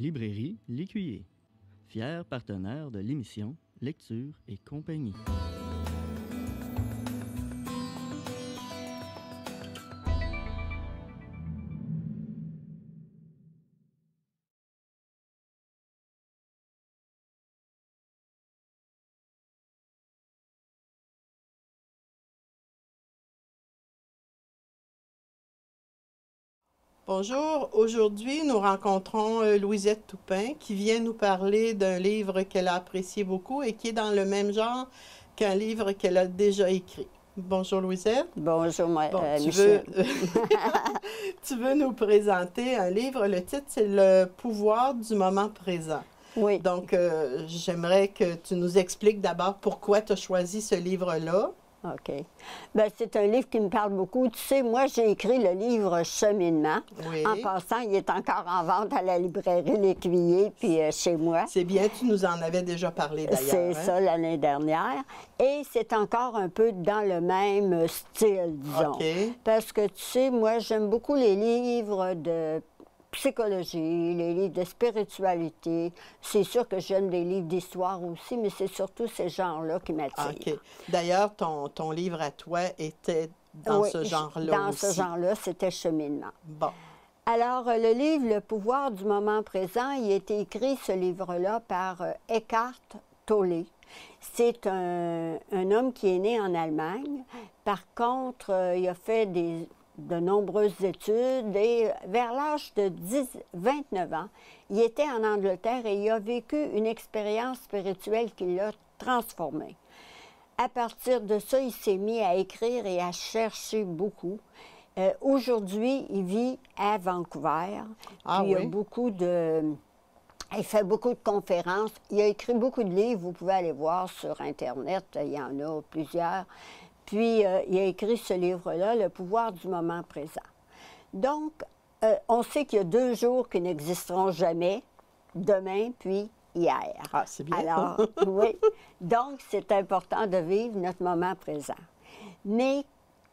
Librairie L'Écuyer, fier partenaire de l'émission Lecture et compagnie. Bonjour, aujourd'hui nous rencontrons Louisette Toupin qui vient nous parler d'un livre qu'elle a apprécié beaucoup et qui est dans le même genre qu'un livre qu'elle a déjà écrit. Bonjour Louisette. Bonjour Michel. Tu veux nous présenter un livre, le titre c'est Le pouvoir du moment présent. Oui. Donc j'aimerais que tu nous expliques d'abord pourquoi tu as choisi ce livre-là. OK. Bien, c'est un livre qui me parle beaucoup. Tu sais, moi, j'ai écrit le livre Cheminement. Oui. En passant, il est encore en vente à la librairie L'Écuyer, puis chez moi. C'est bien, tu nous en avais déjà parlé d'ailleurs. C'est ça, l'année dernière. Et c'est encore un peu dans le même style, disons. OK. Parce que, tu sais, moi, j'aime beaucoup les livres de psychologie, les livres de spiritualité. C'est sûr que j'aime des livres d'histoire aussi, mais c'est surtout ces genres-là qui m'attirent. OK. D'ailleurs, ton livre à toi était dans ce genre-là aussi. Dans ce genre-là, c'était Cheminement. Bon. Alors, le livre « Le pouvoir du moment présent », il a été écrit, ce livre-là, par Eckhart Tolle. C'est un homme qui est né en Allemagne. Par contre, il a fait de nombreuses études et vers l'âge de 29 ans, il était en Angleterre et il a vécu une expérience spirituelle qui l'a transformé. À partir de ça, il s'est mis à écrire et à chercher beaucoup. Aujourd'hui, il vit à Vancouver. Ah, puis oui? Il fait beaucoup de conférences. Il a écrit beaucoup de livres. Vous pouvez aller voir sur Internet. Il y en a plusieurs. Puis, il a écrit ce livre-là, Le pouvoir du moment présent. Donc, on sait qu'il y a 2 jours qui n'existeront jamais, demain puis hier. Ah, c'est bien. Alors, oui. Donc, c'est important de vivre notre moment présent. Mais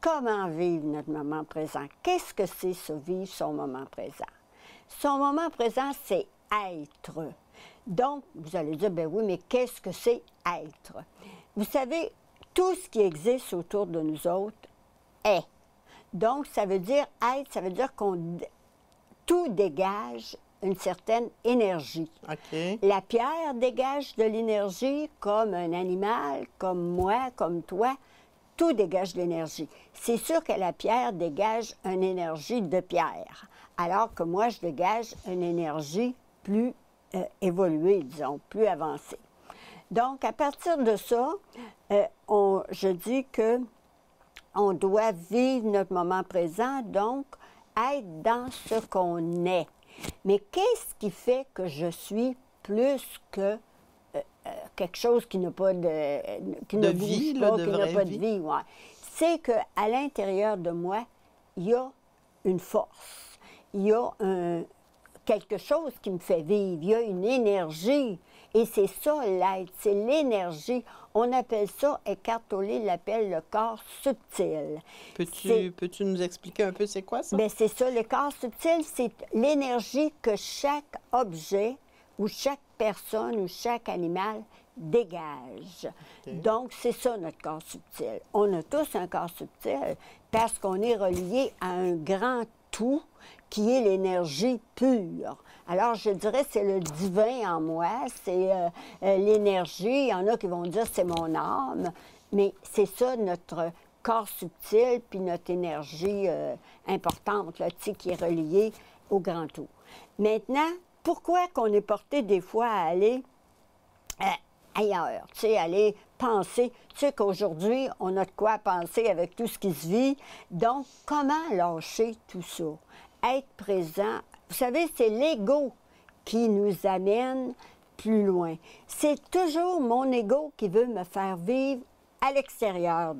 comment vivre notre moment présent? Qu'est-ce que c'est ça, vivre son moment présent? Son moment présent, c'est être. Donc, vous allez dire, ben oui, mais qu'est-ce que c'est être? Vous savez, tout ce qui existe autour de nous autres est. Donc, ça veut dire être, ça veut dire tout dégage une certaine énergie. OK. La pierre dégage de l'énergie comme un animal, comme moi, comme toi. Tout dégage de l'énergie. C'est sûr que la pierre dégage une énergie de pierre, alors que moi, je dégage une énergie plus évoluée, disons, plus avancée. Donc, à partir de ça, je dis que on doit vivre notre moment présent, donc être dans ce qu'on est. Mais qu'est-ce qui fait que je suis plus que quelque chose qui n'a pas qui ne vie, bouge pas, de qui n'a vraie pas vie? de vie? Ouais. C'est qu'à l'intérieur de moi, il y a une force, il y a quelque chose qui me fait vivre, il y a une énergie. Et c'est ça l'être, c'est l'énergie. On appelle ça, Eckhart Tolle l'appelle le corps subtil. Peux-tu nous expliquer un peu c'est quoi ça? Bien, c'est ça, le corps subtil, c'est l'énergie que chaque objet ou chaque personne ou chaque animal dégage. Okay. Donc, c'est ça notre corps subtil. On a tous un corps subtil parce qu'on est relié à un grand tout qui est l'énergie pure. Alors, je dirais c'est le divin en moi, c'est l'énergie. Il y en a qui vont dire c'est mon âme, mais c'est ça notre corps subtil puis notre énergie importante, là, qui est reliée au grand tout. Maintenant, pourquoi qu'on est porté des fois à aller ailleurs, tu sais, aller penser, tu sais qu'aujourd'hui, on a de quoi penser avec tout ce qui se vit. Donc, comment lâcher tout ça? Être présent. Vous savez, c'est l'ego qui nous amène plus loin. C'est toujours mon ego qui veut me faire vivre à l'extérieur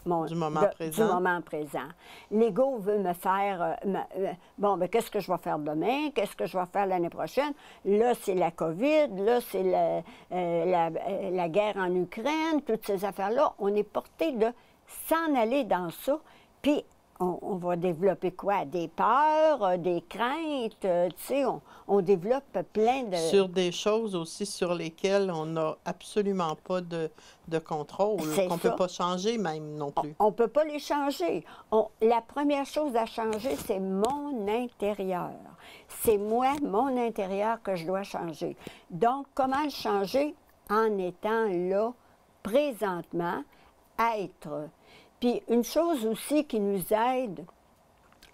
du moment présent. L'ego veut me faire, bon, bien, qu'est-ce que je vais faire demain? Qu'est-ce que je vais faire l'année prochaine? Là, c'est la COVID, là, c'est la guerre en Ukraine, toutes ces affaires-là. On est porté de s'en aller dans ça, puis on va développer quoi? Des peurs, des craintes, tu sais, on développe plein de... Sur des choses aussi sur lesquelles on n'a absolument pas de contrôle, C'est qu'on ne peut ça. pas changer même non plus. On ne peut pas les changer. La première chose à changer, c'est mon intérieur. C'est moi, mon intérieur, que je dois changer. Donc, comment le changer? En étant là, présentement, être. Puis, une chose aussi qui nous aide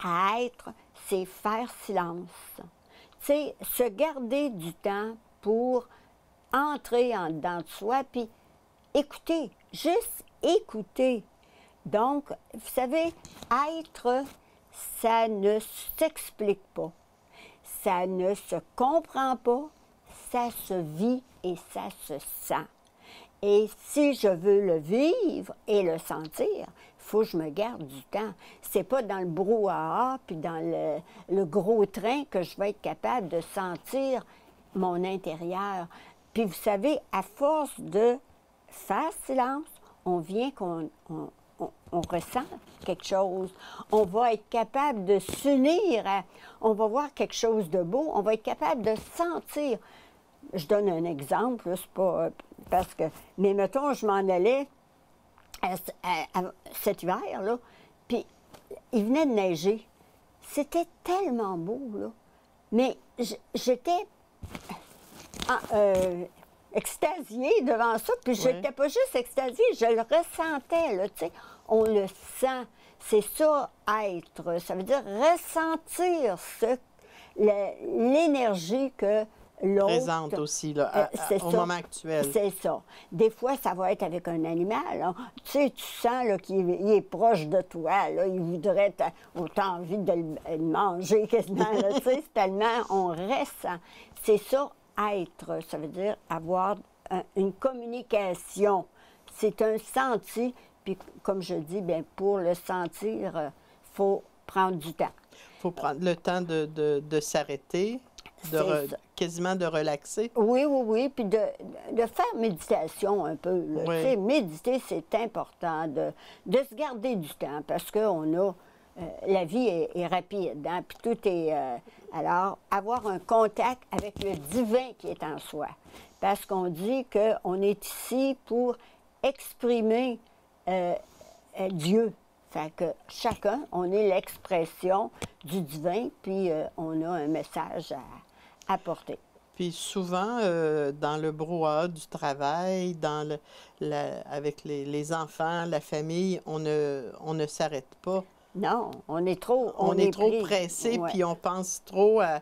à être, c'est faire silence. Tu sais, se garder du temps pour entrer en dedans de soi, puis écouter, juste écouter. Donc, vous savez, être, ça ne s'explique pas, ça ne se comprend pas, ça se vit et ça se sent. Et si je veux le vivre et le sentir, il faut que je me garde du temps. C'est pas dans le brouhaha puis dans le gros train que je vais être capable de sentir mon intérieur. Puis vous savez, à force de faire silence, on vient qu'on ressent quelque chose. On va être capable de s'unir, on va voir quelque chose de beau, on va être capable de sentir. Je donne un exemple, là, c'est pas parce que... Mais mettons, je m'en allais cet hiver, là, puis il venait de neiger. C'était tellement beau, là. Mais j'étais extasiée devant ça, puis je n'étais pas juste extasiée, je le ressentais, là, tu sais. On le sent. C'est ça, être. Ça veut dire ressentir l'énergie que l'autre... Présente aussi, là, au moment actuel. C'est ça. Des fois, ça va être avec un animal. Hein. Tu sais, tu sens là, qu'il est proche de toi. Là, il voudrait... Autant envie de le manger quasiment. Là, tu sais, c'est tellement... On ressent. C'est ça, être. Ça veut dire avoir une communication. C'est un senti. Puis, comme je dis, bien, pour le sentir, il faut prendre du temps. Il faut prendre le temps de s'arrêter, quasiment de relaxer. Oui, oui, oui. Puis de faire méditation un peu. Là. Oui. Tu sais, méditer, c'est important de se garder du temps parce qu'on a... la vie est rapide, hein? Puis tout est... alors, avoir un contact avec le divin qui est en soi. Parce qu'on dit qu'on est ici pour exprimer Dieu. Fait que chacun, on est l'expression du divin, puis on a un message à apporter. Puis souvent, dans le brouhaha du travail, avec les enfants, la famille, on ne s'arrête pas. Non, on est trop... On est trop pressé, ouais. Puis on pense trop à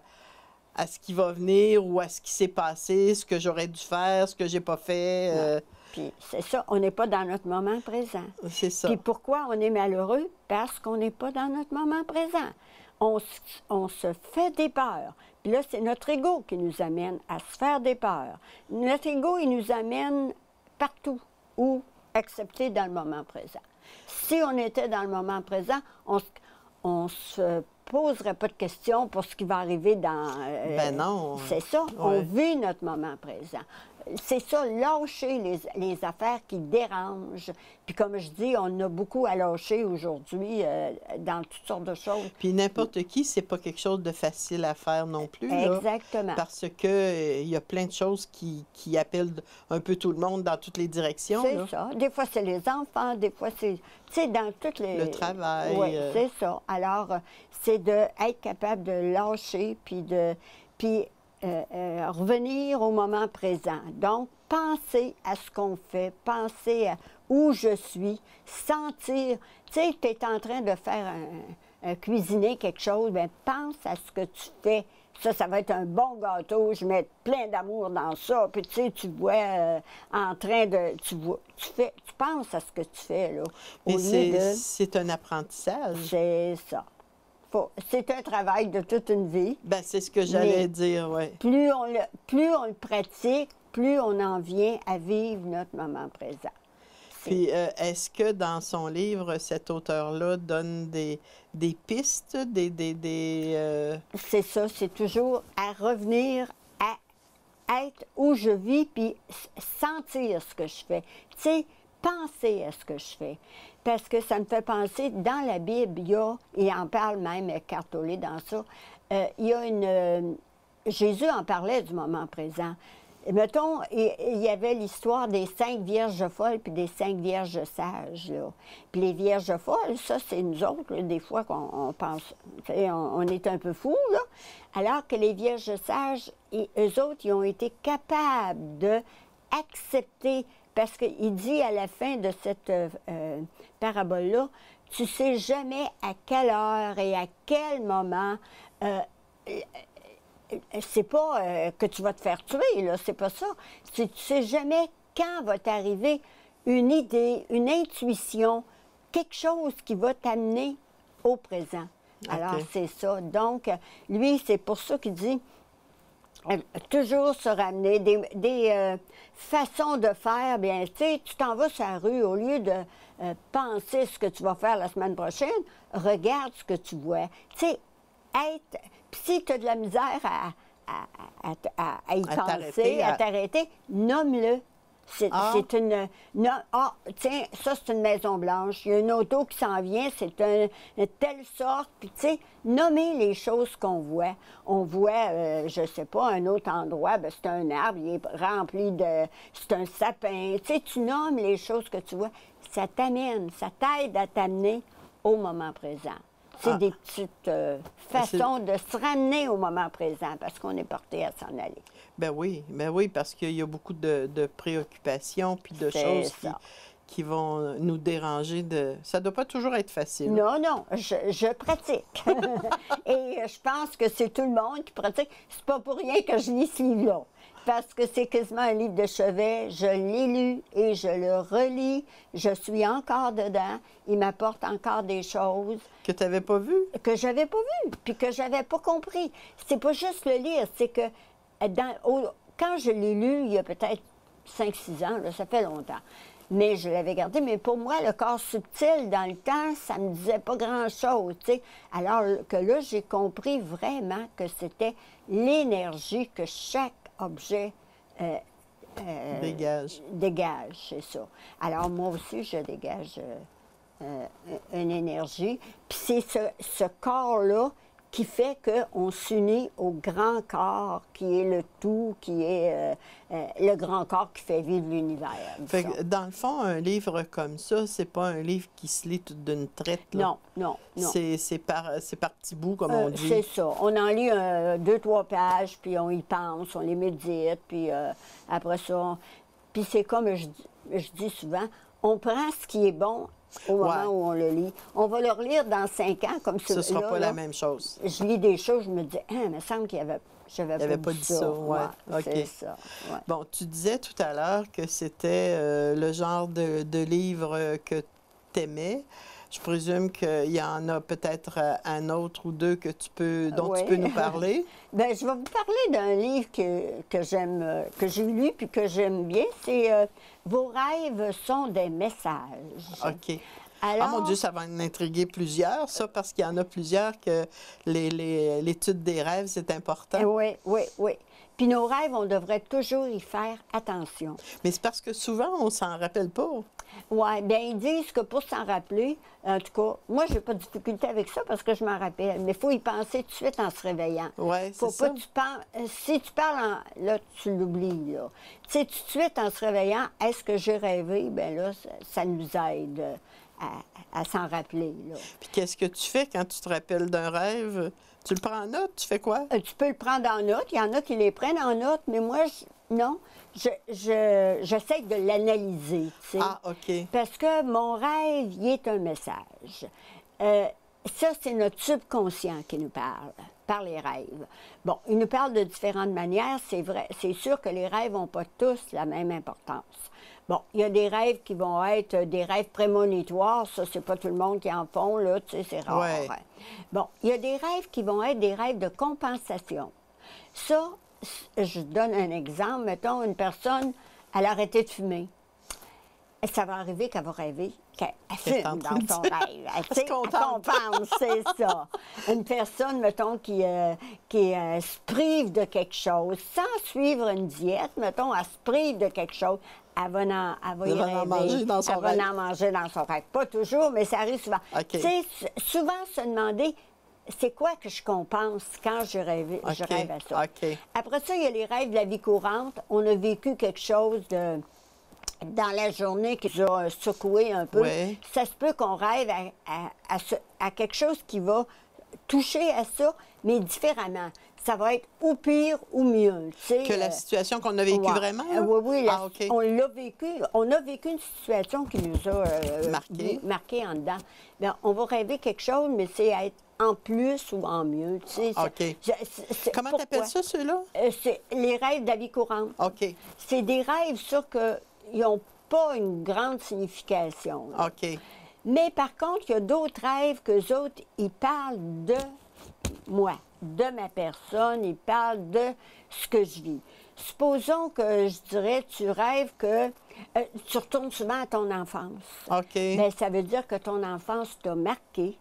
ce qui va venir ou à ce qui s'est passé, ce que j'aurais dû faire, ce que j'ai pas fait. Puis c'est ça, on n'est pas dans notre moment présent. C'est ça. Puis pourquoi on est malheureux? Parce qu'on n'est pas dans notre moment présent. On se fait des peurs. Puis là, c'est notre ego qui nous amène à se faire des peurs. Notre ego, il nous amène partout où accepter dans le moment présent. Si on était dans le moment présent, on se poserait pas de questions pour ce qui va arriver dans... ben non. C'est ça, Ouais. on vit notre moment présent. C'est ça, lâcher les affaires qui dérangent. Puis comme je dis, on a beaucoup à lâcher aujourd'hui dans toutes sortes de choses. Puis n'importe qui, c'est pas quelque chose de facile à faire non plus. Là, Exactement. parce que il y a plein de choses qui appellent un peu tout le monde dans toutes les directions. C'est là. ça. Des fois, c'est les enfants, des fois, c'est... Tu sais, dans toutes les... Le travail. Oui, c'est ça. Alors, c'est d'être capable de lâcher, puis revenir au moment présent. Donc, penser à ce qu'on fait, penser à où je suis, sentir. Tu sais, tu es en train de faire cuisiner quelque chose, bien, pense à ce que tu fais. Ça va être un bon gâteau, je mets plein d'amour dans ça. Puis, tu sais, tu vois en train de... Tu penses à ce que tu fais, là. Mais c'est un apprentissage. C'est ça. C'est un travail de toute une vie. Ben, c'est ce que j'allais dire, oui. Plus on le pratique, plus on en vient à vivre notre moment présent. Puis, est-ce que dans son livre, cet auteur-là donne des pistes, C'est ça, c'est toujours à revenir à être où je vis, puis sentir ce que je fais. Tu sais, penser à ce que je fais. Parce que ça me fait penser, dans la Bible, il y a, et en parle même Eckhart Tolle dans ça, il y a Jésus en parlait du moment présent. Et mettons, il y avait l'histoire des 5 vierges folles puis des 5 vierges sages, là. Puis les vierges folles, ça, c'est nous autres, là, des fois qu'on pense, on est un peu fous, là. Alors que les vierges sages, eux autres, ils ont été capables d'accepter, parce qu'il dit à la fin de cette parabole-là, tu sais jamais à quelle heure et à quel moment... c'est pas que tu vas te faire tuer, là, c'est pas ça. Tu sais jamais quand va t'arriver une idée, une intuition, quelque chose qui va t'amener au présent. Alors, c'est ça. Donc, lui, c'est pour ça qu'il dit toujours se ramener des façons de faire. Bien, tu sais, tu t'en vas sur la rue, au lieu de penser ce que tu vas faire la semaine prochaine, regarde ce que tu vois. Tu sais, puis si tu as de la misère à y penser, à t'arrêter, nomme-le. C'est une... tiens, ça, c'est une Maison Blanche. Il y a une auto qui s'en vient, c'est une telle sorte. Puis, tu sais, nommer les choses qu'on voit. On voit, je sais pas, un autre endroit, ben, c'est un arbre, il est rempli de... C'est un sapin. Tu sais, tu nommes les choses que tu vois. Ça t'amène, ça t'aide à t'amener au moment présent. C'est des petites façons de se ramener au moment présent parce qu'on est porté à s'en aller. Ben oui, parce qu'il y a beaucoup de préoccupations puis de choses qui vont nous déranger. Ça ne doit pas toujours être facile. Non, je pratique. Et je pense que c'est tout le monde qui pratique. C'est pas pour rien que je lis ce livre-là. Parce que c'est quasiment un livre de chevet. Je l'ai lu et je le relis. Je suis encore dedans. Il m'apporte encore des choses. Que tu n'avais pas vues? Que j'avais pas vues, puis que j'avais pas compris. C'est pas juste le lire, c'est que quand je l'ai lu, il y a peut-être 5-6 ans, là, ça fait longtemps. Mais je l'avais gardé. Mais pour moi, le corps subtil, dans le temps, ça me disait pas grand-chose, tu sais. Alors que là, j'ai compris vraiment que c'était l'énergie que chaque objet dégage, c'est ça. Alors, moi aussi, je dégage une énergie. Puis c'est ce corps-là qui fait qu'on s'unit au grand corps, qui est le tout, qui est le grand corps qui fait vivre l'univers. Dans le fond, un livre comme ça, c'est pas un livre qui se lit tout d'une traite, là. Non. C'est par petits bouts, comme on dit. C'est ça. On en lit 2-3 pages, puis on y pense, on les médite, puis après ça... Puis c'est comme je dis souvent, on prend ce qui est bon au moment où on le lit. On va le relire dans 5 ans, comme ce ne sera pas la même chose. Je lis des choses, je me dis, il me semble qu'il y avait... J'avais pas dit ça. C'est ça. Ouais. Bon, tu disais tout à l'heure que c'était le genre de livre que tu aimais. Je présume qu'il y en a peut-être un autre ou deux dont tu peux nous parler. Bien, je vais vous parler d'un livre que j'aime, que j'ai lu puis que j'aime bien. C'est Vos rêves sont des messages. OK. Alors, mon Dieu, ça va en intriguer plusieurs, ça, parce qu'il y en a plusieurs que l'étude des rêves, c'est important. Oui. Puis nos rêves, on devrait toujours y faire attention. Mais c'est parce que souvent, on s'en rappelle pas. Oui, bien, ils disent que pour s'en rappeler, en tout cas, moi, j'ai pas de difficulté avec ça parce que je m'en rappelle, mais il faut y penser tout de suite en se réveillant. Oui, c'est ça. Faut pas si tu parles, là, tu l'oublies, là. Tu sais, tout de suite en se réveillant, est-ce que j'ai rêvé? Bien là, ça nous aide à s'en rappeler, là. Puis qu'est-ce que tu fais quand tu te rappelles d'un rêve? Tu le prends en note? Tu fais quoi? Tu peux le prendre en note. Il y en a qui les prennent en note, mais moi, non. J'essaie de l'analyser, tu sais. Ah, OK. Parce que mon rêve, il est un message. Ça, c'est notre subconscient qui nous parle, par les rêves. Bon, il nous parle de différentes manières, c'est vrai. C'est sûr que les rêves n'ont pas tous la même importance. Bon, il y a des rêves qui vont être des rêves prémonitoires. Ça, c'est pas tout le monde qui en font, là, tu sais, c'est rare. Ouais. Bon, il y a des rêves qui vont être des rêves de compensation. Ça, je donne un exemple. Mettons, une personne, elle a arrêté de fumer. ça va arriver qu'elle va rêver, qu'elle Qu'elle est fume en train dans de son dire. rêve. Elle se contente. compense, c'est ça. Une personne, mettons, qui se prive de quelque chose, sans suivre une diète, mettons, elle se prive de quelque chose, elle va y rêver. en manger dans son rêve. Elle va en manger dans son rêve. Pas toujours, mais ça arrive souvent. OK. Tu sais, souvent se demander, c'est quoi que je compense quand je rêve à ça. OK. Après ça, il y a les rêves de la vie courante. On a vécu quelque chose dans la journée qui nous a secoué un peu. Ouais. Ça se peut qu'on rêve à quelque chose qui va toucher à ça, mais différemment. Ça va être ou pire ou mieux. Tu sais, Que la situation qu'on a vécue ouais. vraiment? Là? Oui, OK. on l'a vécu. On a vécu une situation qui nous a Marqué en dedans. Bien, on va rêver quelque chose, mais c'est être en plus ou en mieux. Tu sais, OK. Comment tu appelles ça, ceux-là? C'est les rêves de la vie courante. OK. C'est des rêves, ça, qu'ils n'ont pas une grande signification. Là. OK. Mais par contre, il y a d'autres rêves qu'eux autres, ils parlent de moi, de ma personne, ils parlent de ce que je vis. Supposons que, je dirais, tu rêves que tu retournes souvent à ton enfance. OK. Bien, ça veut dire que ton enfance t'a marqué,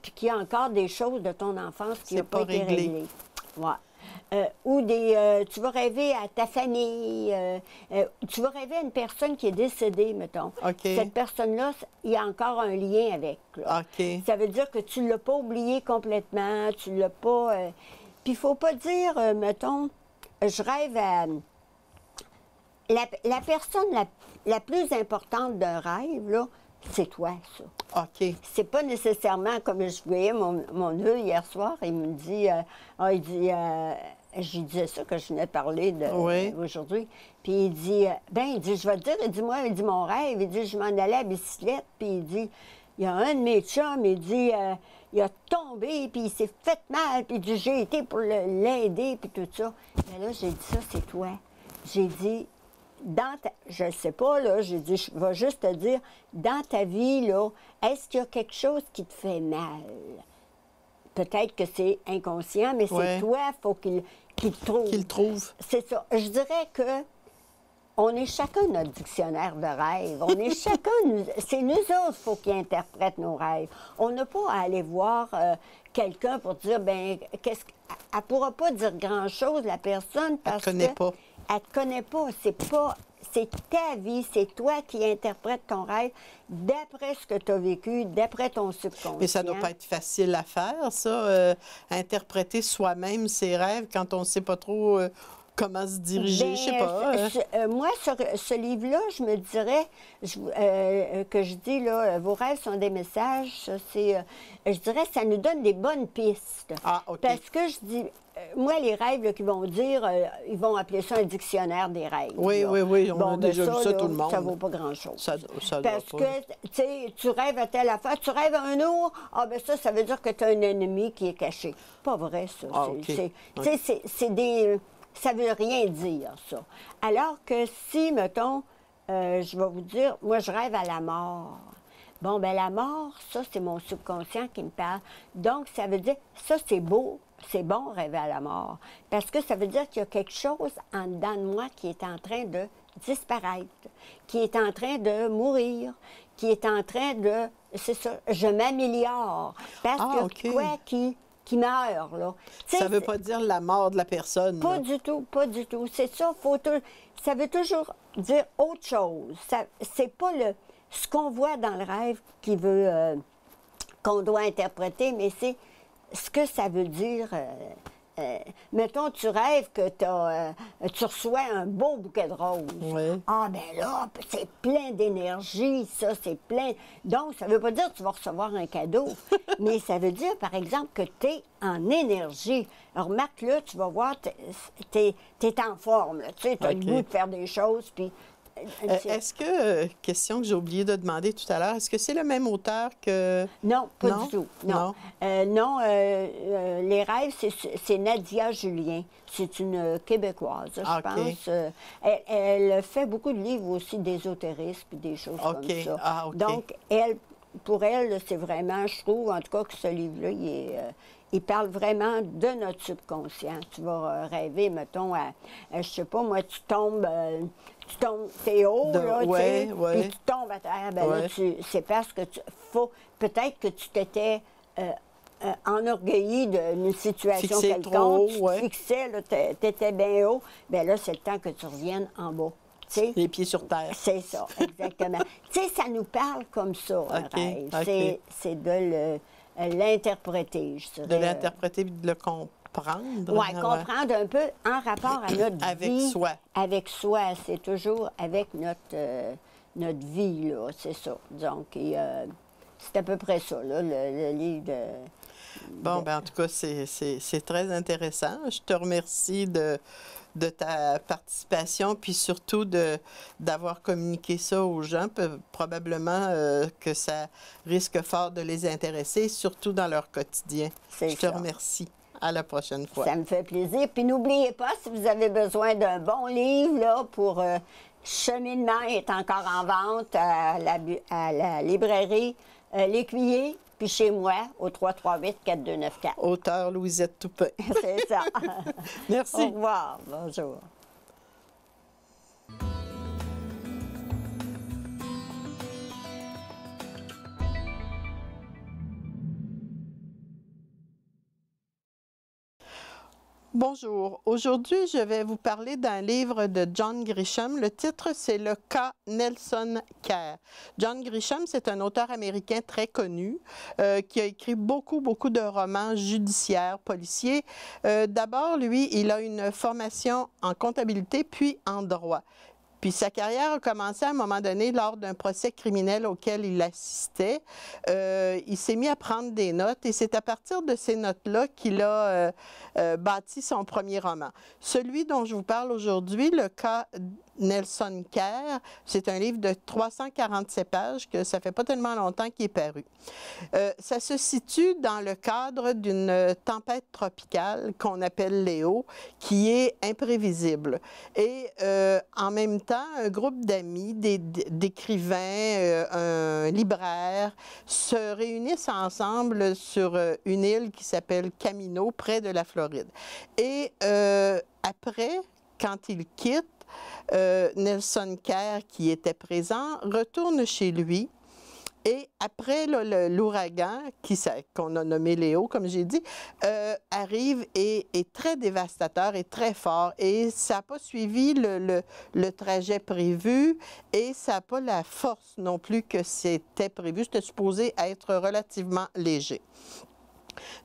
puis qu'il y a encore des choses de ton enfance qui C'est n'ont pas pas été réglé. réglées. Ouais. Ou tu vas rêver à ta famille, tu vas rêver à une personne qui est décédée, mettons. OK. Cette personne-là, il y a encore un lien avec. Là. OK. Ça veut dire que tu ne l'as pas oublié complètement, tu ne l'as pas... Puis il ne faut pas dire, mettons, je rêve à... La personne la plus importante d'un rêve, là, c'est toi, ça. OK. C'est pas nécessairement comme je voyais mon neveu hier soir, il me dit, je lui disais ça que je venais de parler Oui. aujourd'hui, puis il dit, je vais te dire, il dit, mon rêve, il dit, je m'en allais à la bicyclette, puis il dit, il y a un de mes chums, il dit, il a tombé, puis il s'est fait mal, puis il dit, j'ai été pour l'aider, puis tout ça. Mais là, j'ai dit, ça, c'est toi. J'ai dit, je ne sais pas, là, j'ai dit, je vais juste te dire, dans ta vie, là, est-ce qu'il y a quelque chose qui te fait mal? Peut-être que c'est inconscient, mais Ouais. c'est toi, il faut qu'il te trouve. Qu'il trouve. C'est ça. Je dirais que on est chacun notre dictionnaire de rêves. On est chacun, c'est nous autres, il faut qu'ils interprètent nos rêves. On n'a pas à aller voir quelqu'un pour dire, elle ne pourra pas dire grand-chose, la personne, parce te connaît pas. Elle te connaît pas. C'est ta vie, c'est toi qui interprètes ton rêve d'après ce que tu as vécu, d'après ton subconscient. Mais ça ne doit pas être facile à faire, ça, interpréter soi-même ses rêves quand on ne sait pas trop comment se diriger, je sais pas. Moi, ce livre-là, je me dirais, que je dis, là, vos rêves sont des messages, ça, je dirais, ça nous donne des bonnes pistes. Ah, OK. Parce que je dis, moi, les rêves là, qu'ils vont dire, ils vont appeler ça un dictionnaire des rêves. Oui, là. oui, on a déjà vu ça, là, tout le monde. Ça vaut pas grand-chose. Ça doit Parce pas. que, tu sais, tu rêves à telle affaire, tu rêves à un ours, ça veut dire que tu as un ennemi qui est caché. Pas vrai, ça. Ah, OK. C'est des... Ça veut rien dire, ça. Alors que si, mettons, je vais vous dire, moi, je rêve à la mort. Bon, la mort, ça, c'est mon subconscient qui me parle. Donc, ça veut dire, ça, c'est beau, c'est bon, rêver à la mort. Parce que ça veut dire qu'il y a quelque chose en dedans de moi qui est en train de disparaître, qui est en train de mourir, qui est en train de... C'est ça, je m'améliore. Parce que quoi qui meurt, là. Ça ne veut pas dire la mort de la personne. Pas du tout, pas du tout. C'est ça, ça veut toujours dire autre chose. C'est pas ce qu'on voit dans le rêve qui veut qu'on doit interpréter, mais c'est ce que ça veut dire. Mettons, tu rêves que tu reçois un beau bouquet de roses. Oui. Ah, là, c'est plein d'énergie, ça, c'est plein. Donc, ça ne veut pas dire que tu vas recevoir un cadeau, mais ça veut dire, par exemple, que tu es en énergie. Alors, remarque, là, tu vas voir, tu es en forme, tu as le goût de faire des choses, puis... Est-ce que, question que j'ai oublié de demander tout à l'heure, est-ce que c'est le même auteur que... Non, pas du tout. Non. Les rêves, c'est Nadia Julien. C'est une Québécoise, je pense. Elle fait beaucoup de livres aussi d'ésotérisme et des choses comme ça. Ah, OK. Donc, pour elle, c'est vraiment, je trouve, en tout cas, que ce livre-là, il parle vraiment de notre subconscient. Tu vas rêver, mettons, je sais pas, moi, tu tombes, t'es haut, là, ouais, tu sais, ouais. puis tu tombes à terre. Ben Ouais. là, c'est parce que peut-être que tu t'étais enorgueilli d'une situation Fixé quelconque, trop haut, tu te ouais. fixais, là, t'étais bien haut, bien là, c'est le temps que tu reviennes en bas. Tu sais? Les pieds sur terre. C'est ça, exactement. Tu sais, ça nous parle comme ça, un OK, rêve. OK. C'est de l'interpréter, je dirais. De l'interpréter et de le comprendre. Oui, comprendre un peu en rapport à notre Avec vie. soi. Avec soi, c'est toujours avec notre vie, là, c'est ça. Donc, c'est à peu près ça, là, le livre de... Bon, ben en tout cas, c'est très intéressant. Je te remercie de ta participation, puis surtout d'avoir communiqué ça aux gens. Probablement que ça risque fort de les intéresser, surtout dans leur quotidien. Je te remercie. À la prochaine fois. Ça me fait plaisir. Puis n'oubliez pas, si vous avez besoin d'un bon livre là, pour Cheminement est encore en vente à la librairie L'Écuyer, puis chez moi, au 338-4294. Auteur Louisette Toupin. C'est ça. Merci. Au revoir. Bonjour. Bonjour. Aujourd'hui, je vais vous parler d'un livre de John Grisham. Le titre, c'est Le cas Nelson Kerr. John Grisham, c'est un auteur américain très connu qui a écrit beaucoup de romans judiciaires, policiers. D'abord, lui, il a une formation en comptabilité puis en droit. Puis sa carrière a commencé à un moment donné lors d'un procès criminel auquel il assistait. Il s'est mis à prendre des notes et c'est à partir de ces notes-là qu'il a bâti son premier roman. Celui dont je vous parle aujourd'hui, Le cas Nelson Kerr, c'est un livre de 347 pages, que ça fait pas tellement longtemps qu'il est paru. Ça se situe dans le cadre d'une tempête tropicale qu'on appelle Léo, qui est imprévisible. Et en même temps, un groupe d'amis, d'écrivains, un libraire, se réunissent ensemble sur une île qui s'appelle Camino, près de la Floride. Et après, quand ils quittent, Nelson Kerr, qui était présent, retourne chez lui. Et après, l'ouragan, qu'on a nommé Léo, comme j'ai dit, arrive et est très dévastateur et très fort. Et ça n'a pas suivi le trajet prévu et ça n'a pas la force non plus que c'était prévu. C'était supposé être relativement léger.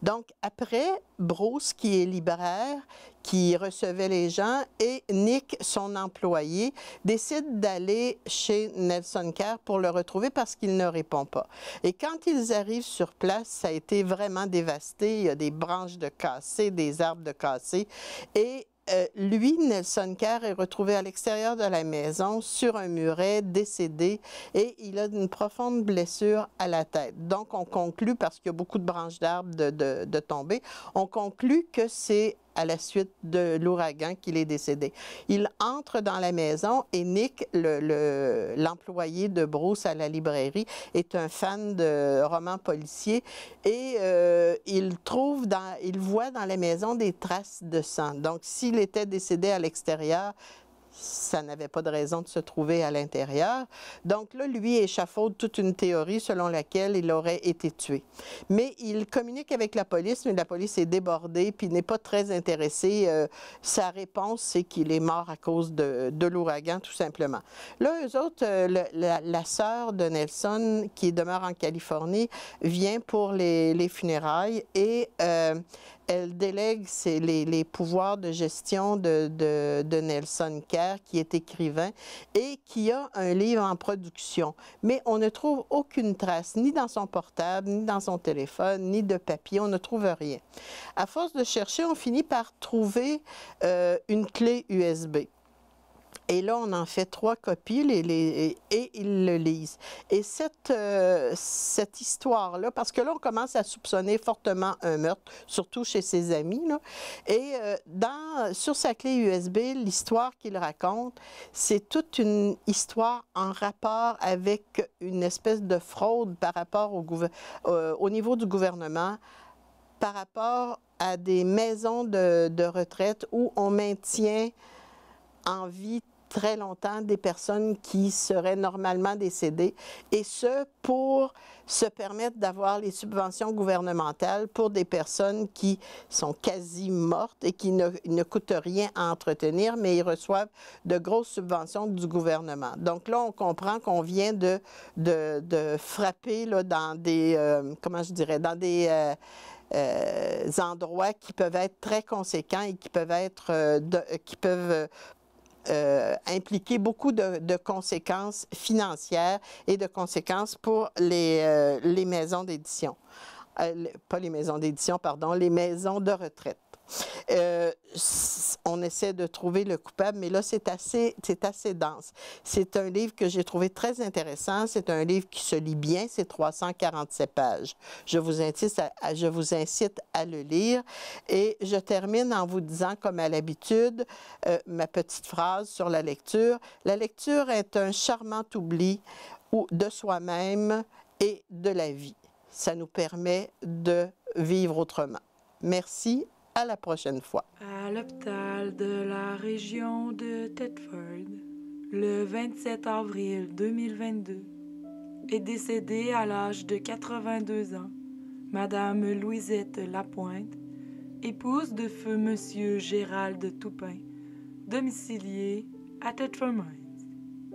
Donc, après, Bruce, qui est libraire, qui recevait les gens, et Nick, son employé, décident d'aller chez Nelson Kerr pour le retrouver parce qu'il ne répond pas. Et quand ils arrivent sur place, ça a été vraiment dévasté. Il y a des branches de cassées, des arbres de cassés. Et lui, Nelson Kerr, est retrouvé à l'extérieur de la maison, sur un muret, décédé, et il a une profonde blessure à la tête. Donc, on conclut, parce qu'il y a beaucoup de branches d'arbres de tomber, on conclut que c'est à la suite de l'ouragan qu'il est décédé. Il entre dans la maison et Nick, l'employé de Bruce à la librairie, est un fan de romans policiers et il voit dans la maison des traces de sang. Donc, s'il était décédé à l'extérieur, ça n'avait pas de raison de se trouver à l'intérieur. Donc là, lui échafaude toute une théorie selon laquelle il aurait été tué. Mais il communique avec la police, mais la police est débordée puis n'est pas très intéressée. Sa réponse, c'est qu'il est mort à cause de l'ouragan, tout simplement. Là, eux autres, la sœur de Nelson, qui demeure en Californie, vient pour les funérailles et elle délègue les pouvoirs de gestion de Nelson Kerr, qui est écrivain et qui a un livre en production. Mais on ne trouve aucune trace, ni dans son portable, ni dans son téléphone, ni de papier. On ne trouve rien. À force de chercher, on finit par trouver une clé USB. Et là, on en fait 3 copies et ils le lisent. Et cette histoire-là, parce que là, on commence à soupçonner fortement un meurtre, surtout chez ses amis, là. Et sur sa clé USB, l'histoire qu'il raconte, c'est toute une histoire en rapport avec une espèce de fraude par rapport au niveau du gouvernement par rapport à des maisons de retraite où on maintient en vie très longtemps des personnes qui seraient normalement décédées, et ce, pour se permettre d'avoir les subventions gouvernementales pour des personnes qui sont quasi mortes et qui ne coûtent rien à entretenir, mais ils reçoivent de grosses subventions du gouvernement. Donc là, on comprend qu'on vient de frapper là, dans des, comment je dirais, dans des endroits qui peuvent être très conséquents et qui peuvent être, impliquer beaucoup de conséquences financières et de conséquences pour les maisons d'édition. Pas les maisons d'édition, pardon, les maisons de retraite. On essaie de trouver le coupable, mais là, c'est assez dense. C'est un livre que j'ai trouvé très intéressant. C'est un livre qui se lit bien. C'est 347 pages. Je vous incite à le lire. Et je termine en vous disant, comme à l'habitude, ma petite phrase sur la lecture. La lecture est un charmant oubli de soi-même et de la vie. Ça nous permet de vivre autrement. Merci. À la prochaine fois. À l'hôpital de la région de Thetford, le 27 avril 2022, est décédée à l'âge de 82 ans, Madame Louisette Lapointe, épouse de feu Monsieur Gérald Toupin, domicilié à Thetford Mines.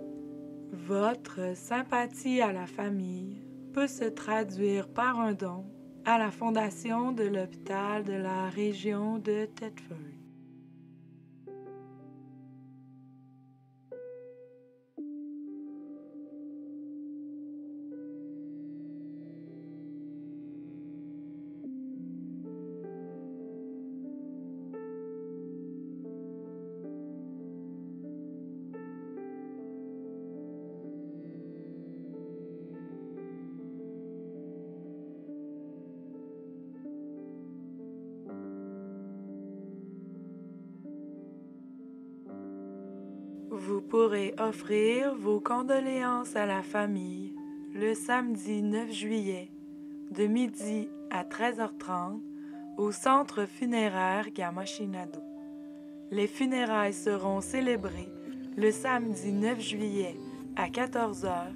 Votre sympathie à la famille peut se traduire par un don à la fondation de l'hôpital de la région de Thetford. Vous pourrez offrir vos condoléances à la famille le samedi 9 juillet de midi à 13h30 au centre funéraire Gamachinado. Les funérailles seront célébrées le samedi 9 juillet à 14h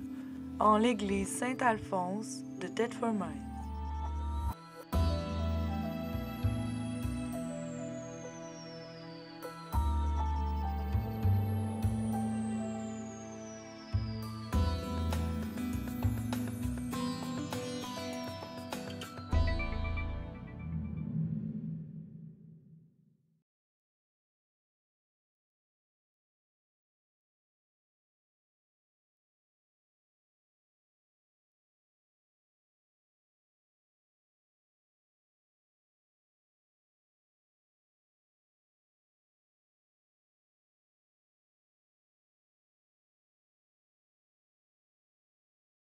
en l'église Saint-Alphonse de Thetford Mines.